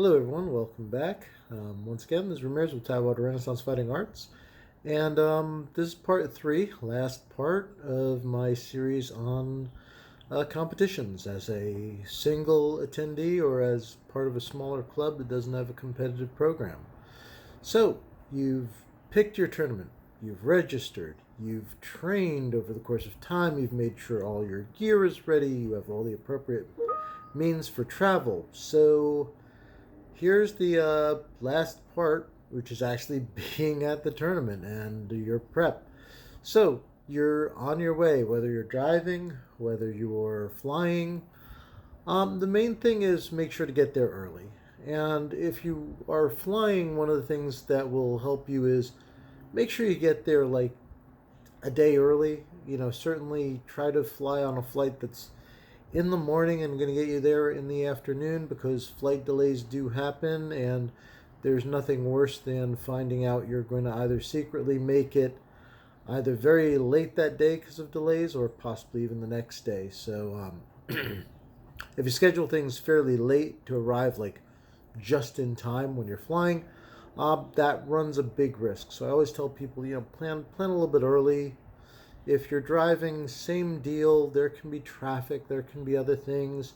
Hello, everyone. Welcome back. Once again, this is Ramirez with Tidewater Renaissance Fighting Arts. And this is part three, last part of my series on competitions as a single attendee or as part of a smaller club that doesn't have a competitive program. So, you've picked your tournament, you've registered, you've trained over the course of time, you've made sure all your gear is ready, you have all the appropriate means for travel. So, here's the last part, which is actually being at the tournament and your prep. So you're on your way, whether you're driving, whether you're flying. The main thing is make sure to get there early. And if you are flying, one of the things that will help you is make sure you get there like a day early. Certainly try to fly on a flight that's in the morning and going to get you there in the afternoon because flight delays do happen, and there's nothing worse than finding out you're going to either secretly make it either very late that day because of delays or possibly even the next day. So if you schedule things fairly late to arrive like just in time when you're flying, that runs a big risk. So I always tell people, plan a little bit early. If you're driving, same deal. There can be traffic, there can be other things,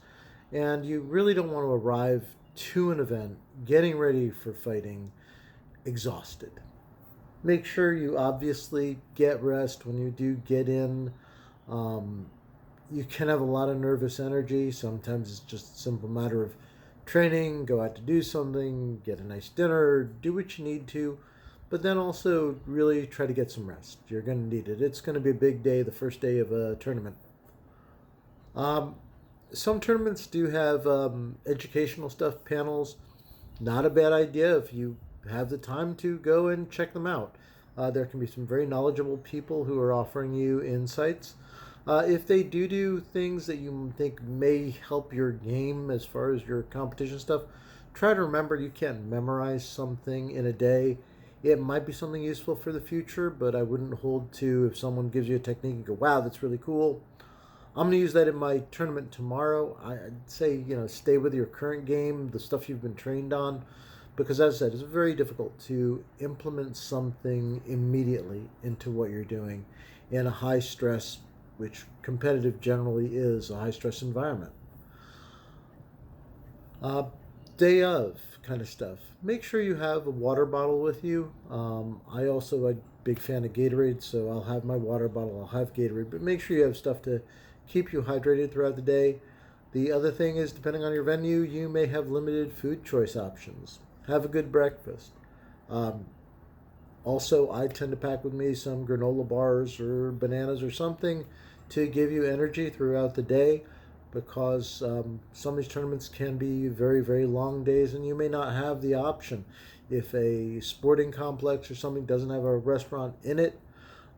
and you really don't want to arrive to an event getting ready for fighting exhausted. Make sure you obviously get rest when you do get in. You can have a lot of nervous energy. Sometimes it's just a simple matter of training, go out to do something, get a nice dinner, do what you need to, but then also really try to get some rest. You're going to need it. It's going to be a big day, the first day of a tournament. Some tournaments do have educational stuff, panels. Not a bad idea if you have the time to go and check them out. There can be some very knowledgeable people who are offering you insights. If they do things that you think may help your game as far as your competition stuff, try to remember you can't memorize something in a day. It might be something useful for the future, but I wouldn't hold to if someone gives you a technique and go, wow, that's really cool. I'm going to use that in my tournament tomorrow. I'd say, stay with your current game, the stuff you've been trained on, because as I said, it's very difficult to implement something immediately into what you're doing in a high stress, which competitive generally is a high stress environment. Day of kind of stuff. Make sure you have a water bottle with you. I also a big fan of Gatorade, so I'll have my water bottle. I'll have Gatorade, but make sure you have stuff to keep you hydrated throughout the day. The other thing is, depending on your venue, you may have limited food choice options. Have a good breakfast. Also, I tend to pack with me some granola bars or bananas or something to give you energy throughout the day, because some of these tournaments can be very, very long days and you may not have the option. If a sporting complex or something doesn't have a restaurant in it,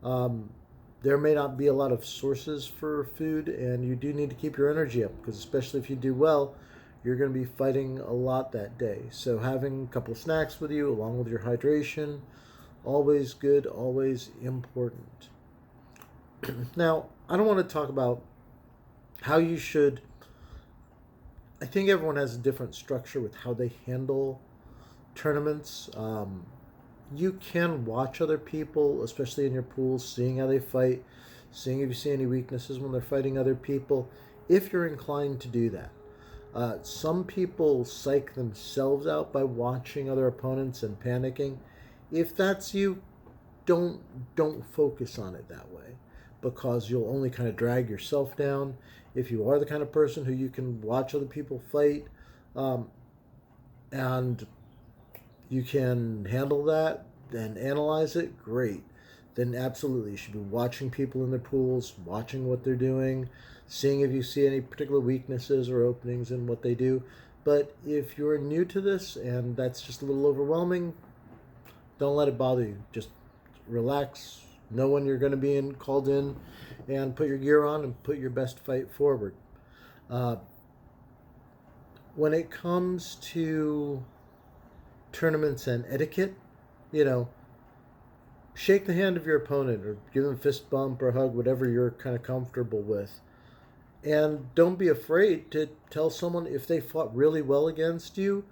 there may not be a lot of sources for food, and you do need to keep your energy up because especially if you do well, you're going to be fighting a lot that day. So having a couple of snacks with you along with your hydration, always good, always important. Now, I don't want to talk about how you should. I think everyone has a different structure with how they handle tournaments. You can watch other people, especially in your pools, seeing how they fight, seeing if you see any weaknesses when they're fighting other people, if you're inclined to do that. Some people psych themselves out by watching other opponents and panicking. If that's you, don't focus on it that way, because you'll only kind of drag yourself down. If you are the kind of person who you can watch other people fight, and you can handle that and analyze it, great. Then absolutely you should be watching people in their pools, watching what they're doing, seeing if you see any particular weaknesses or openings in what they do. But if you're new to this and that's just a little overwhelming, don't let it bother you. Just relax, know when you're going to be called in, and put your gear on and put your best fight forward. When it comes to tournaments and etiquette, shake the hand of your opponent or give them a fist bump or hug, whatever you're kind of comfortable with. And don't be afraid to tell someone if they fought really well against you,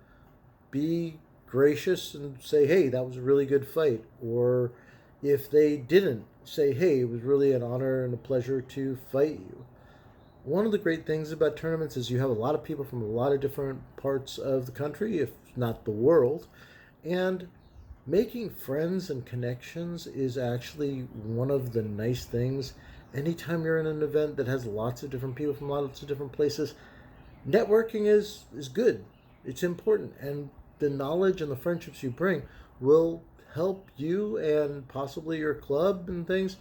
be gracious and say, hey, that was a really good fight. Or if they didn't, say, hey, it was really an honor and a pleasure to fight you. One of the great things about tournaments is you have a lot of people from a lot of different parts of the country, if not the world, and making friends and connections is actually one of the nice things. Anytime you're in an event that has lots of different people from lots of different places, networking is good. It's important, and the knowledge and the friendships you bring will help you and possibly your club and things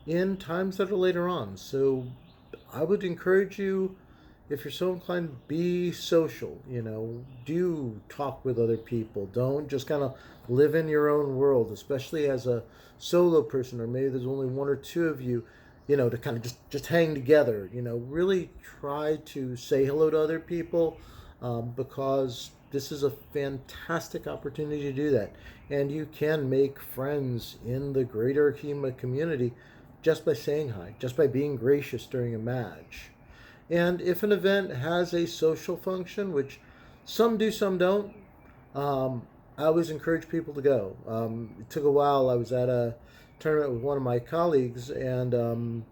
in times that are later on. So I would encourage you, if you're so inclined, be social. Do talk with other people. Don't just kind of live in your own world, especially as a solo person, or maybe there's only one or two of you. To kind of just hang together. Really try to say hello to other people, because this is a fantastic opportunity to do that, and you can make friends in the greater HEMA community just by saying hi, just by being gracious during a match. And if an event has a social function, which some do, some don't, I always encourage people to go. It took a while. I was at a tournament with one of my colleagues, and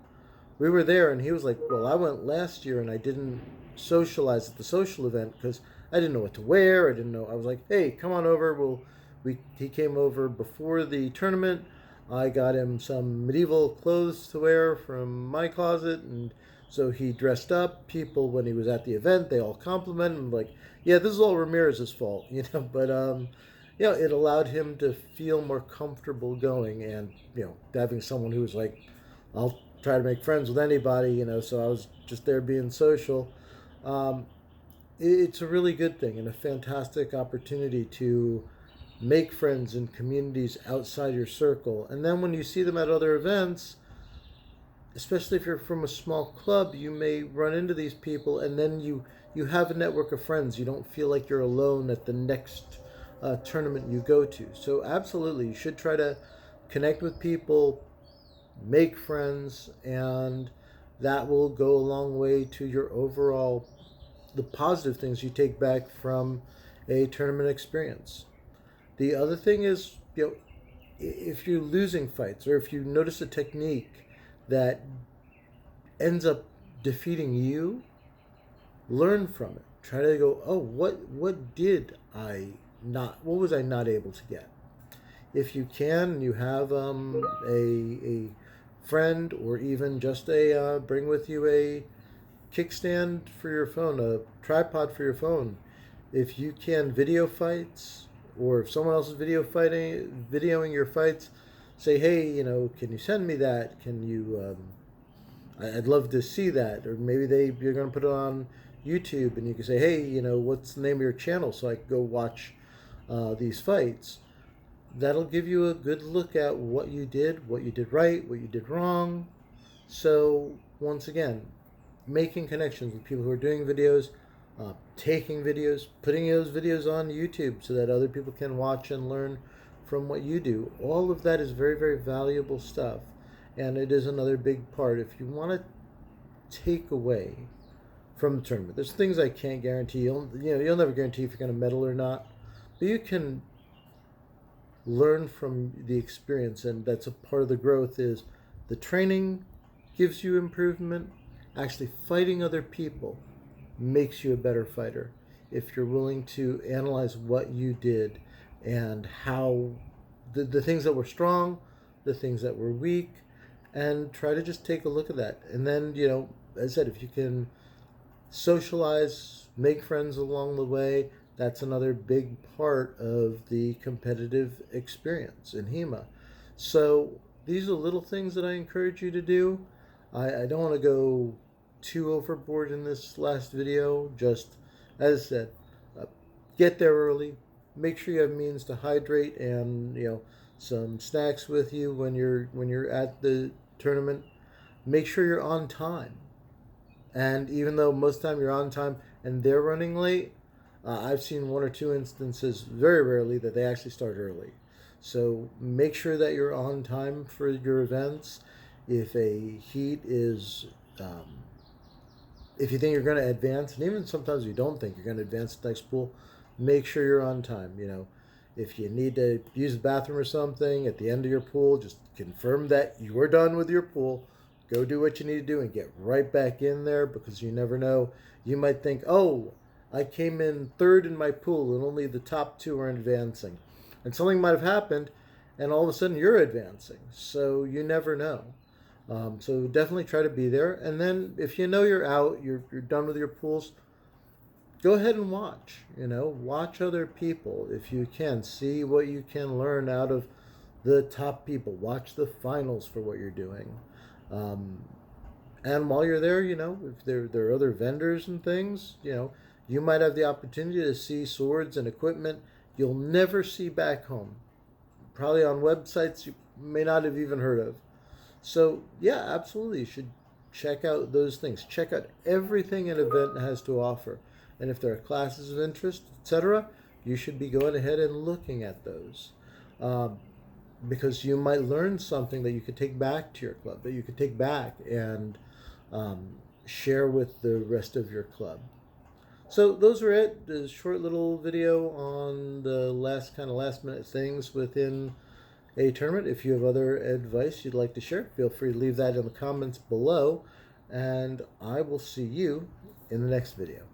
we were there, and he was like, well, I went last year and I didn't socialize at the social event because I didn't know what to wear. I didn't know. I was like, hey, come on over. He came over before the tournament. I got him some medieval clothes to wear from my closet, and so he dressed up. People, when he was at the event, they all complimented him, like, yeah, this is all Ramirez's fault, But it allowed him to feel more comfortable going, and having someone who was like, I'll try to make friends with anybody, So I was just there being social. Um, it's a really good thing and a fantastic opportunity to make friends in communities outside your circle. And then when you see them at other events, especially if you're from a small club, you may run into these people, and then you have a network of friends. You don't feel like you're alone at the next tournament you go to. So absolutely, you should try to connect with people, make friends, and that will go a long way to your overall, the positive things you take back from a tournament experience. The other thing is, if you're losing fights, or if you notice a technique that ends up defeating you, learn from it. Try to go, oh, what did I not, what was I not able to get? If you can, you have a friend, or even just bring with you a kickstand for your phone, a tripod for your phone. If you can video fights, or if someone else is videoing your fights, say, hey, can you send me that? Can you? I'd love to see that. Or maybe you're going to put it on YouTube, and you can say, hey, what's the name of your channel, so I can go watch these fights. That'll give you a good look at what you did right, what you did wrong. So once again, making connections with people who are doing videos, taking videos, putting those videos on YouTube so that other people can watch and learn from what you do. All of that is very, very valuable stuff, and it is another big part. If you want to take away from the tournament, there's things I can't guarantee. You'll never guarantee if you're going to medal or not, but you can learn from the experience, and that's a part of the growth. Is the training gives you improvement. Actually fighting other people makes you a better fighter if you're willing to analyze what you did, and how the things that were strong, the things that were weak, and try to just take a look at that. And then, as I said, if you can socialize, make friends along the way, that's another big part of the competitive experience in HEMA. So these are little things that I encourage you to do. I don't want to go too overboard in this last video. Just, as I said, get there early. Make sure you have means to hydrate, and some snacks with you when you're at the tournament. Make sure you're on time. And even though most of the time you're on time and they're running late, I've seen one or two instances, very rarely, that they actually start early. So make sure that you're on time for your events. If a heat is, if you think you're going to advance, and even sometimes you don't think you're going to advance the next pool, make sure you're on time. If you need to use the bathroom or something at the end of your pool, just confirm that you're done with your pool. Go do what you need to do and get right back in there, because you never know. You might think, oh, I came in third in my pool and only the top two are advancing. And something might have happened, and all of a sudden you're advancing. So you never know. So definitely try to be there. And then if you know you're out, you're done with your pools, go ahead and watch. Watch other people if you can. See what you can learn out of the top people. Watch the finals for what you're doing. Um, and while you're there, if there are other vendors and things, you might have the opportunity to see swords and equipment you'll never see back home. Probably on websites you may not have even heard of. So, yeah, absolutely. You should check out those things. Check out everything an event has to offer. And if there are classes of interest, etc., you should be going ahead and looking at those. Um, because you might learn something that you could take back to your club, that you could take back and um, share with the rest of your club. So those are it. The short little video on the last minute things within a tournament. If you have other advice you'd like to share, feel free to leave that in the comments below, and I will see you in the next video.